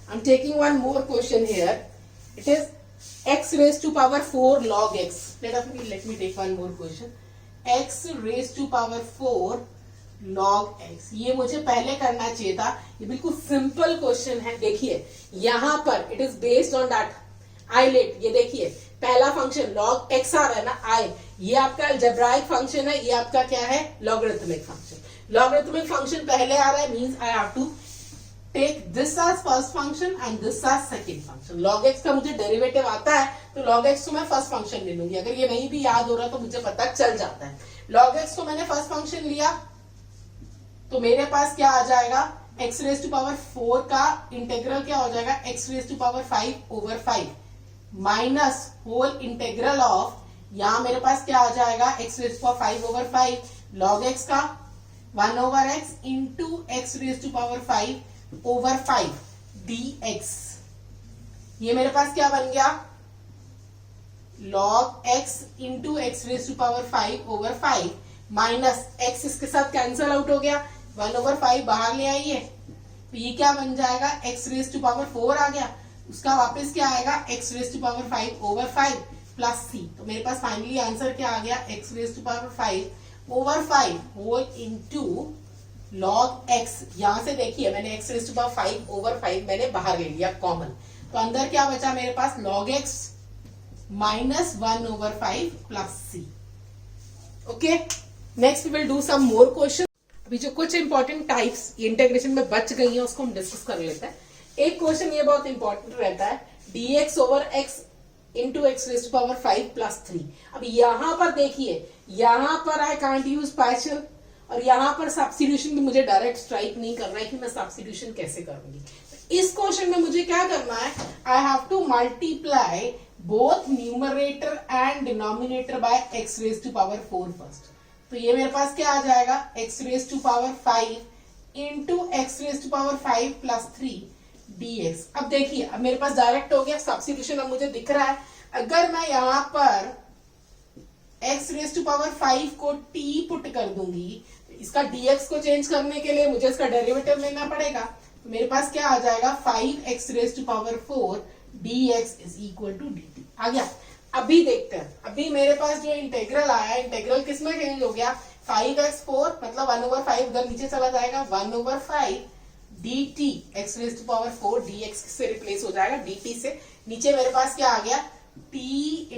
I am taking one more question here, it is x raised to power 4 log x. Let me take one more question. x raised to power 4 log x. ये मुझे पहले करना चाहिए था, ये बिल्कुल सिंपल क्वेश्चन है। देखिए यहां पर it is based on that ILATE. ये देखिए पहला फंक्शन log x आ रहा है ना, i, ये आपका अलजेब्राइक फंक्शन है, ये आपका क्या है, लॉगरिथमिक फंक्शन। लॉगरिथमिक फंक्शन पहले आ रहा है, means I have to take this as first function and this as second function. log x का मुझे डेरिवेटिव आता है तो log x को मैं फर्स्ट फंक्शन ले लूंगी। अगर ये नहीं भी याद हो रहा तो मुझे पता चल जाता है। log x को मैंने फर्स्ट फंक्शन लिया तो मेरे पास क्या आ जाएगा, x रेज टू पावर 4 का इंटेग्रल क्या हो जाएगा, x raise to power 5/5 minus whole integral of, यहां मेरे पास क्या आ जाएगा, x raise to power 5/5 log x का 1/x into x raise to power 5/5 dx। ये मेरे पास क्या बन गया, log x into x raise to power 5/5 minus x इसके साथ कैंसल आउट हो गया, 1/5 बाहर ले आइए तो ये क्या बन जाएगा, x रेज टू पावर 4 आ गया, उसका वापस क्या आएगा, x raise to power 5/5 plus c। तो मेरे पास फाइनली आंसर क्या आ गया, x raise to power 5/5 whole into log x। यहां से देखिए मैंने x रेज टू पावर 5/5 मैंने बाहर ले लिया कॉमन, तो अंदर क्या बचा मेरे पास, log x minus 1/5 plus c। Okay, next we will do some more question. अभी जो कुछ इंपॉर्टेंट टाइप्स इंटीग्रेशन में बच गई हैं उसको हम डिस्कस कर लेते हैं। एक क्वेश्चन ये बहुत इंपॉर्टेंट रहता है, dx/x into x raise to power 5 plus 3। अब यहां पर देखिए, यहां पर आई कांट यूज पार्शियल और यहां पर सब्स्टिट्यूशन भी मुझे डायरेक्ट स्ट्राइक नहीं करना है कि मैं सब्स्टिट्यूशन कैसे करूंगी। इस क्वेश्चन में मुझे क्या करना है, I have to multiply both numerator and denominator by x raise to power 4 first. तो ये मेरे पास क्या आ जाएगा, x raise to power 5 into x raise to power 5 plus 3 dx। अब देखिए अब मेरे पास डायरेक्ट हो गया सब्स्टिट्यूशन, अब मुझे दिख रहा है अगर मैं यहां पर x रेज टू पावर 5 को t पुट कर दूंगी, इसका dx को चेंज करने के लिए मुझे इसका डेरिवेटिव लेना पड़ेगा। तो मेरे पास क्या आ जाएगा, 5x raise to power 4 dx is equal to dt। आ गया। अभी देखते हैं, अभी मेरे पास जो इंटेग्रल आया, इंटेग्रल किसमें चेंज हो गया, 5x4 मतलब 1/5 उधर नीचे चला जाएगा, 1/5 dt x raise to power 4 dx से रिप्लेस हो जाएगा dt से। नीचे मेरे पास क्या आ गया t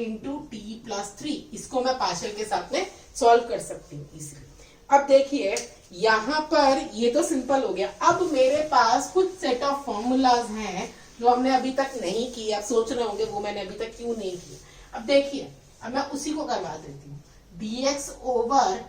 इंटू टी प्लस 3। इसको मैं पार्शियल के साथ में सॉल्व कर सकती हूँ इजीली। अब देखिए यहाँ पर ये तो सिंपल हो गया। अब मेरे पास कुछ सेट ऑफ फॉर्मूलाज हैं जो हमने अभी तक नहीं किए। आप सोच रहे होंगे वो मैंने अभी तक क्यों नहीं किया। अब देखिए अब मैं उसी को करवा देती हूँ। dx over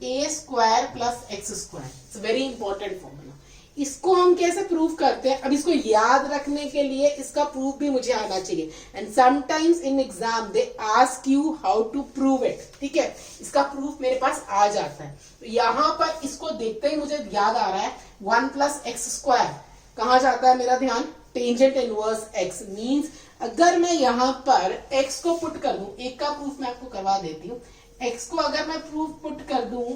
a square plus x square, it's very important formula. इसको हम कैसे प्रूव करते हैं? अब इसको याद रखने के लिए इसका प्रूफ भी मुझे आना चाहिए। And sometimes in exam they ask you how to prove it. ठीक है, इसका प्रूफ मेरे पास आ जाता है। तो यहाँ पर इसको देखते ही मुझे याद आ रहा है 1 प्लस एक्स स्क्वायर कहाँ जाता है मेरा ध्यान? टेंजेंट इनवर्स x मींस अगर मैं यहाँ पर x को पुट कर दूं, एक का प्रूफ मैं आपको करवा देती हूँ। x को अगर मैं प्रूफ पुट कर दूं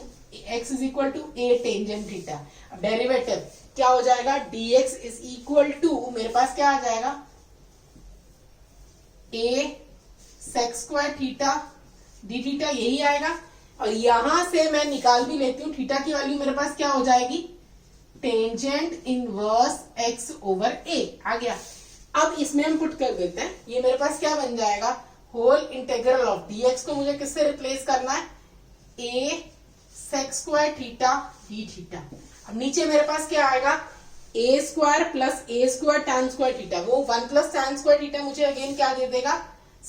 x is equal to a tangent theta, अब डेरिवेटिव क्या हो जाएगा? dx इज इक्वल टू मेरे पास क्या आ जाएगा? a sec square theta d theta, यही आएगा। और यहां से मैं निकाल भी लेती हूँ थीटा की वैल्यू मेरे पास क्या हो जाएगी? Tangent inverse x over a आ गया। अब इसमें हम पुट कर देते हैं, ये मेरे पास क्या बन जाएगा? होल इंटेग्रल ऑफ dx को मुझे किससे रिप्लेस करना है? a sec square theta d theta. अब नीचे मेरे पास क्या आएगा? a square plus a square tan square theta, वो 1 प्लस tan स्क्वायर थीटा मुझे अगेन क्या दे देगा?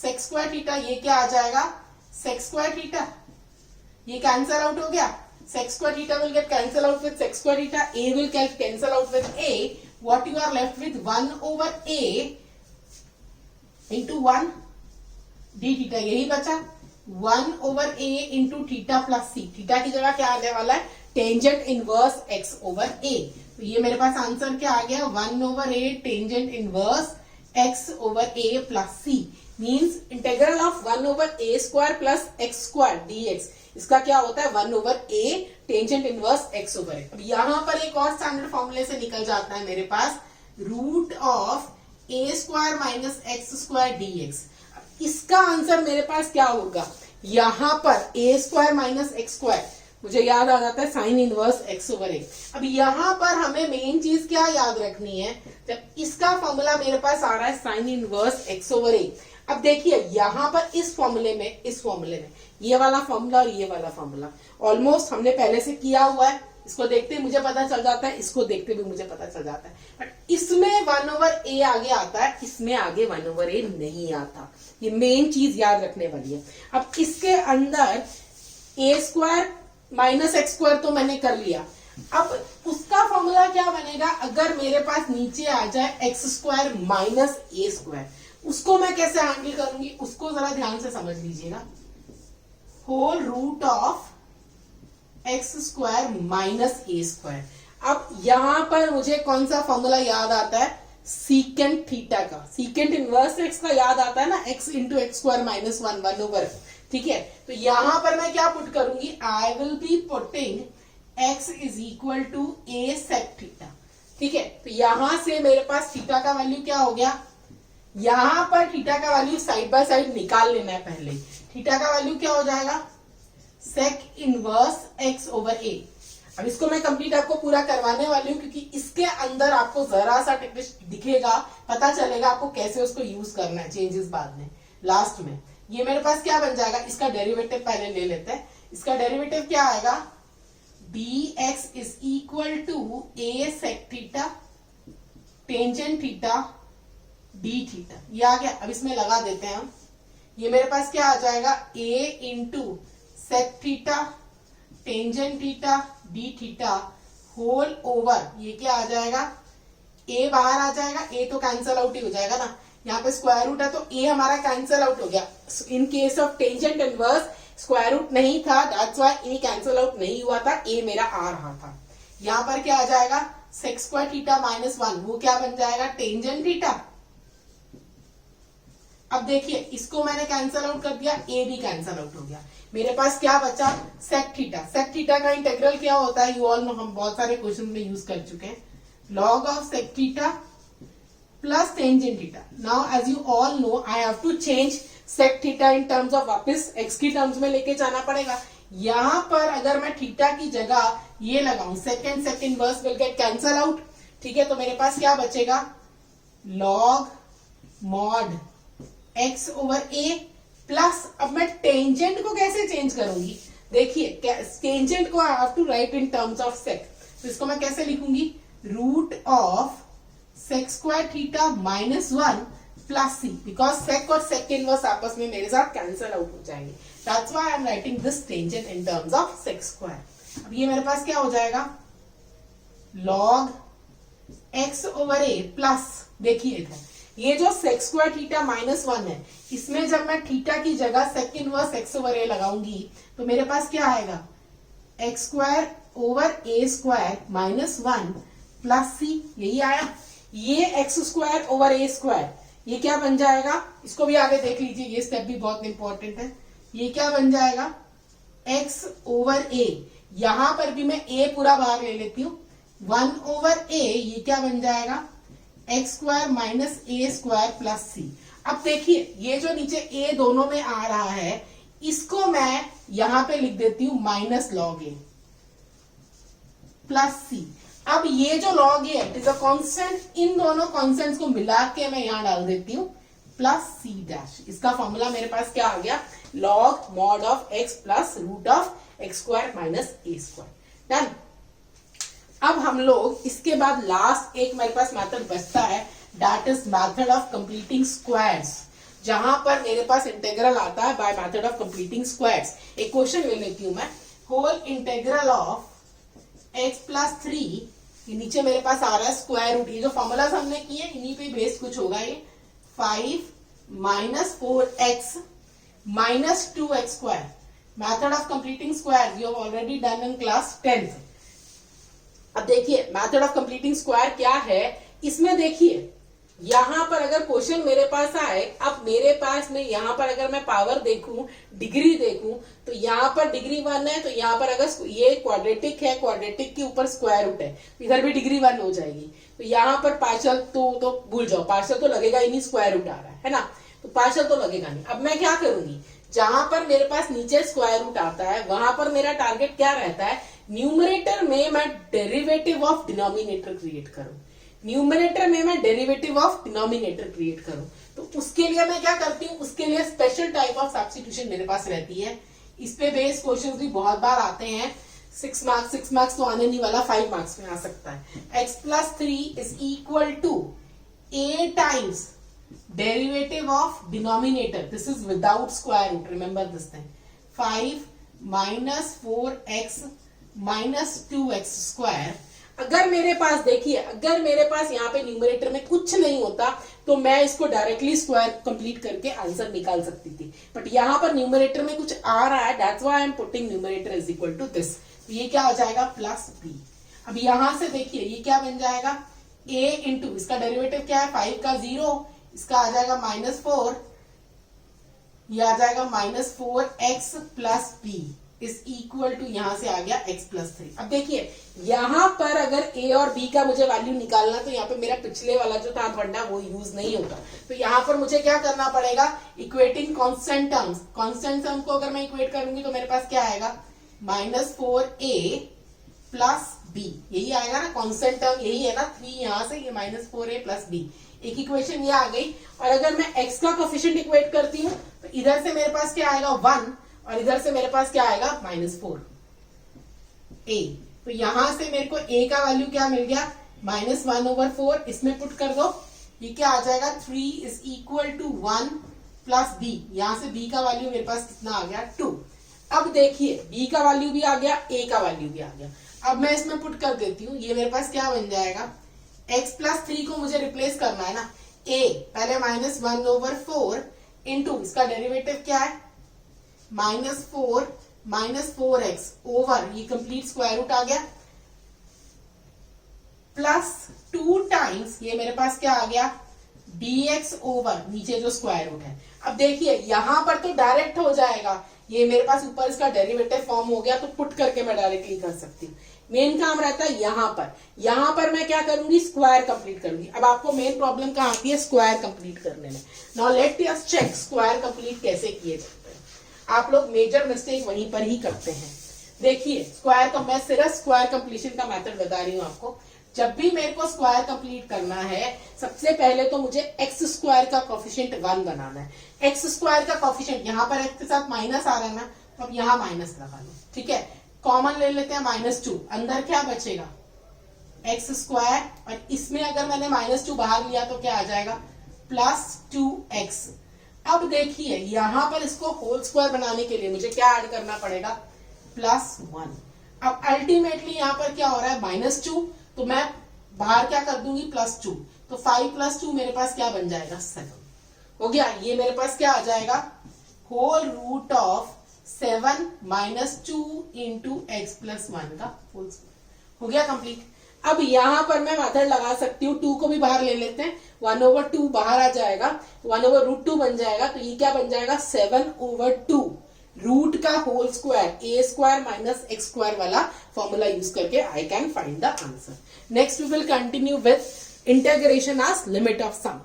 sec square theta. ये क्या आ जाएगा? sec square theta. ये कैंसल आउट हो गया। sec square theta will get cancel out with sec square theta. A will get cancel out with A. What you are left with 1 over A into 1 d theta, यही बचा 1 over A into theta plus C। Theta की जगह क्या आने वाला है? Tangent inverse x over A। तो ये मेरे पास आंसर क्या आ गया? 1 over A tangent inverse x over A plus C means integral of 1 over A square plus x square dx, इसका क्या होता है? 1 over a tangent inverse x over a। अब यहां पर एक और स्टैंडर्ड फॉर्मूले से निकल जाता है मेरे पास root of a square minus x square dx। इसका आंसर मेरे पास क्या होगा? यहां पर a square minus x square मुझे याद आ जाता है sine inverse x over a। अब यहां पर हमें मेन चीज क्या याद रखनी है? जब इसका फॉर्मूला मेरे पास आ रहा है sine inverse x over a। अब देखिए यहां पर इस फॉर्मूले में ये वाला फॉर्मूला और ये वाला फॉर्मूला ऑलमोस्ट हमने पहले से किया हुआ है। इसको देखते ही मुझे पता चल जाता है, इसको देखते भी मुझे पता चल जाता है। बट इसमें 1 ओवर a आगे आता है, इसमें आगे 1 ओवर a नहीं आता। ये मेन चीज याद रखने वाली है। अब इसके अंदर a square minus x square तो मैंने कर लिया। अब उसका फॉर्मूला क्या बनेगा? अगर मेरे पास नीचे आ जाए x square minus a square, उसको मैं कैसे हैंडल करूंगी? उसको जरा ध्यान से समझ लीजिएगा। Whole root of x square minus a square. अब यहां पर मुझे कौन सा फॉर्मूला याद आता है? सीकेंट थीटा का, सीकेंट इनवर्स एक्स का याद आता है ना, x into x square minus 1 over. ठीक है, तो यहां पर मैं क्या पुट करूंगी? I will be putting x is equal to a sec theta. ठीक है, तो यहां से मेरे पास थीटा का वैल्यू क्या हो गया? यहां पर थीटा का वैल्यू साइड बाय साइड निकाल लेना है पहले। थीटा का वैल्यू क्या हो जाएगा? Sec inverse x over a। अब इसको मैं कंप्लीट आपको पूरा करवाने वाली हूं, क्योंकि इसके अंदर आपको जरा सा टिप्स दिखेगा, पता चलेगा आपको कैसे उसको यूज करना है, चेंजेस बाद में लास्ट में। ये मेरे पास क्या बन जाएगा? इसका डेरिवेटिव पहले ले लेते हैं। इसका डेरिवेटिव क्या आएगा? dx is equal to a sec theta tangent theta d theta. ये आ गया। अब इसमें लगा देते हैं हम। ये मेरे पास क्या आ जाएगा? a into sec theta tangent theta d theta whole over, ये क्या आ जाएगा? a बाहर आ जाएगा, a तो कैंसल आउट ही हो जाएगा ना, यहाँ पे स्क्वायर रूट है तो a हमारा कैंसल आउट हो गया। In case of tangent inverse square root नहीं था, that's why a cancel out नहीं हुआ था, a मेरा आ रहा था। यहाँ पर क्या आ जाएगा? सेक स्क्वायर थीटा माइनस 1, वो क्या बन जाएगा? Tangent theta. अब देखिए इसको मैंने कैंसल आउट कर दिया, a भी कैंसल आउट हो गया। मेरे पास क्या बचा? Sec theta. सेक थीटा का इंटीग्रल क्या होता है? यू ऑल नो, हम बहुत सारे क्वेश्चन में यूज कर चुके हैं। Log of sec theta plus tangent theta. Now as you all know I have to change sec theta in terms of वापस एक्स की टर्म्स में लेके जाना पड़ेगा। यहां पर अगर मैं थीटा की जगह ये लगाऊं, second inverse will get cancel out, ठीक है, तो मेरे पास क्या बचेगा, log mod x over a plus, अब मैं टेंजेंट को कैसे चेंज करूंगी, देखिए टेंजेंट को I have to write in terms of sec, तो इसको मैं कैसे लिखूंगी, root of sec square theta minus 1 plus c, because sec और सेक इनवर्स आपस में मेरे साथ कैंसल आउट हो जाएंगे, that's why I am writing this tangent in terms of sec square. अब ये मेरे पास क्या हो जाएगा, log x over a plus, देखिए इधर ये जो सेक स्क्वायर थीटा माइनस 1 है, इसमें जब मैं थीटा की जगह sec inverse x over a लगाऊंगी तो मेरे पास क्या आएगा, x square over a square minus 1 plus c, यही आया। ये x square over a square ये क्या बन जाएगा, इसको भी आगे देख लीजिए, ये स्टेप भी बहुत इंपॉर्टेंट है। ये क्या बन जाएगा, x ओवर a, यहां पर भी मैं a पूरा बाहर ले लेती हूं, 1 ओवर a, ये क्या बन जाएगा, X square minus a square plus c. अब देखिए ये जो नीचे a दोनों में आ रहा है, इसको मैं यहां पे लिख देती हूं minus log a plus c. अब ये जो log a it is a constant, इन दोनों कांस्टेंट्स को मिला के मैं यहां डाल देती हूं प्लस सी डैश। इसका फॉर्मूला मेरे पास क्या आ गया, log mod of x plus root of x square minus a square. Done. अब हम लोग इसके बाद लास्ट एक मेरे पास मेथड बचता है, that is method of completing squares, जहां पर मेरे पास इंटीग्रल आता है by method of completing squares. एक क्वेश्चन ले लेती हूं मैं, whole integral of x plus 3, ये नीचे मेरे पास आ रहा है स्क्वायर रूट, ये जो फॉर्मूलाज हमने किए इन्हीं पे बेस्ड कुछ होगा, ये 5 minus 4x minus 2x square, method of completing square you have already done in class 10th। अब देखिए मेथड ऑफ कंप्लीटिंग स्क्वायर क्या है, इसमें देखिए यहां पर अगर क्वेश्चन मेरे पास आए, अब मेरे पास में यहां पर अगर मैं पावर देखूं, डिग्री देखूं, तो यहां पर डिग्री 1 है, तो यहां पर अगर ये क्वाड्रेटिक है, क्वाड्रेटिक के ऊपर स्क्वायर रूट है, इधर भी डिग्री 1 हो जाएगी। तो यहां पर पार्शियल तो भूल जाओ, पार्शियल तो लगेगा ही नहीं, स्क्वायर रूट आ रहा है ना, तो पार्शियल तो लगेगा नहीं। अब मैं क्या करूंगी, जहां पर मेरे पास नीचे स्क्वायर रूट आता है वहां पर मेरा टारगेट क्या रहता है, न्यूमरेटर में मैं डेरिवेटिव ऑफ डिनोमिनेटर क्रिएट करूं, न्यूमरेटर में मैं डेरिवेटिव ऑफ डिनोमिनेटर क्रिएट करूं। तो उसके लिए मैं क्या करती हूँ, उसके लिए स्पेशल टाइप ऑफ सब्स्टिट्यूशन मेरे पास रहती है। इस पे बेस्ड क्वेश्चंस भी बहुत बार आते हैं, 6 मार्क्स तो आने नहीं वाला, 5 मार्क्स में आ सकता है। x plus 3 is equal to a times derivative of denominator, this is without square root, remember this thing, 5 minus 4x minus 2x square. अगर मेरे पास देखिए, अगर मेरे पास यहाँ पे न्यूमरेटर में कुछ नहीं होता तो मैं इसको डायरेक्टली स्क्वायर कंप्लीट करके आंसर निकाल सकती थी, बट यहाँ पर न्यूमरेटर में कुछ आ रहा है, that's why I am putting numerator is equal to this. तो ये क्या हो जाएगा, प्लस b। अब यहां से देखिए ये क्या बन जाएगा, a इंटू, इसका डेरिवेटिव क्या है, 5 का 0, इसका आ जाएगा -4, ये आ जाएगा -4x plus b is equal to, यहां से आ गया x प्लस 3। अब देखिए यहां पर अगर a और b का मुझे वैल्यू निकालना, तो यहाँ पे मेरा पिछले वाला जो था फंडा वो यूज नहीं होगा, तो यहाँ पर मुझे क्या करना पड़ेगा, equating constant terms, constant term को अगर मैं इक्वेट करूंगी तो मेरे पास क्या आएगा, -4a प्लस b, यही आएगा ना, कांस्टेंट टर्म यही है ना, 3 यहां से, ये -4a प्लस b, एक इक्वेशन ये आ गई। और अगर मैं x का कोफिशिएंट इक्वेट करती हूँ तो इधर से मेरे पास क्या आएगा 1, और इधर से मेरे पास क्या आएगा -4 a। तो यहां से मेरे को a का वैल्यू क्या मिल गया, -1/4, इसमें पुट कर दो, ये क्या आ जाएगा, 3 is equal to 1 plus b, यहां से b का वैल्यू मेरे पास कितना आ गया, 2। अब देखिए b का वैल्यू भी आ गया, a का वैल्यू भी आ गया। अब मैं इसमें पुट कर देती हूँ, ये मेरे पास क्या बन जाएगा, x प्लस 3 को मुझे रिप्लेस करना है ना, a पहले -1/4 इंटू, इसका डेरिवेटिव क्या है, -4 -4x ओवर, ये कंप्लीट स्क्वायर रूट आ गया, प्लस 2 टाइम्स, ये मेरे पास क्या आ गया, dx ओवर नीचे जो स्क्वायर रूट है। अब देखिए यहां पर तो डायरेक्ट हो जाएगा, ये मेरे पास ऊपर इसका डेरिवेटिव फॉर्म हो गया, तो पुट करके मैं डायरेक्टली कर सकती हूँ। मेन काम रहता है यहां पर मैं क्या करूंगी, स्क्वायर कंप्लीट करूंगी। अब आपको मेन प्रॉब्लम कहाँ आती है, स्क्वायर कंप्लीट करने में। Now let us check square complete कैसे किए जाते हैं। आप लोग मेजर मिस्टेक वहीं पर ही करते हैं। देखिए स्क्वायर का, मैं सिर्फ स्क्वायर कंप्लीशन का मेथड बता रही हूँ आपको। जब भी मेरे को स्क्वायर कंप्लीट करना है, सबसे पहले तो मुझे एक्स स्क्वायर का कोफिशिएंट 1 बनाना है। एक्स स्क्वायर का कोफिशिएंट यहाँ पर एक्स के साथ माइनस आ रहा है ना, तो अब यहाँ माइनस लगा लो, ठीक है। कॉमन ले लेते हैं -2, अंदर क्या बचेगा एक्स स्क्वायर, और इसमें अगर मैंने -2 बाहर लिया तो क्या आ जाएगा +2x। अब देखिए यहां पर इसको होल स्क्वायर बनाने के लिए मुझे क्या ऐड करना पड़ेगा +1। अब अल्टीमेटली यहां पर क्या हो रहा है -2, तो मैं बाहर क्या कर दूंगी +2, तो 5 + 2 मेरे पास क्या बन जाएगा 7 हो गया। ये मेरे पास क्या आ जाएगा whole root of 7 - 2 into x + 1 का होल स्क्वायर हो गया कंप्लीट। अब यहां पर मैं मेथड लगा सकती हूँ, 2 को भी बाहर ले लेते हैं, 1/2 बाहर आ जाएगा, 1/√2 बन जाएगा, तो ये क्या बन जाएगा 7/2 रूट का होल स्क्वायर, a² - x² वाला फॉर्मूला यूज करके I can find the answer. Next we will continue with integration as limit of some.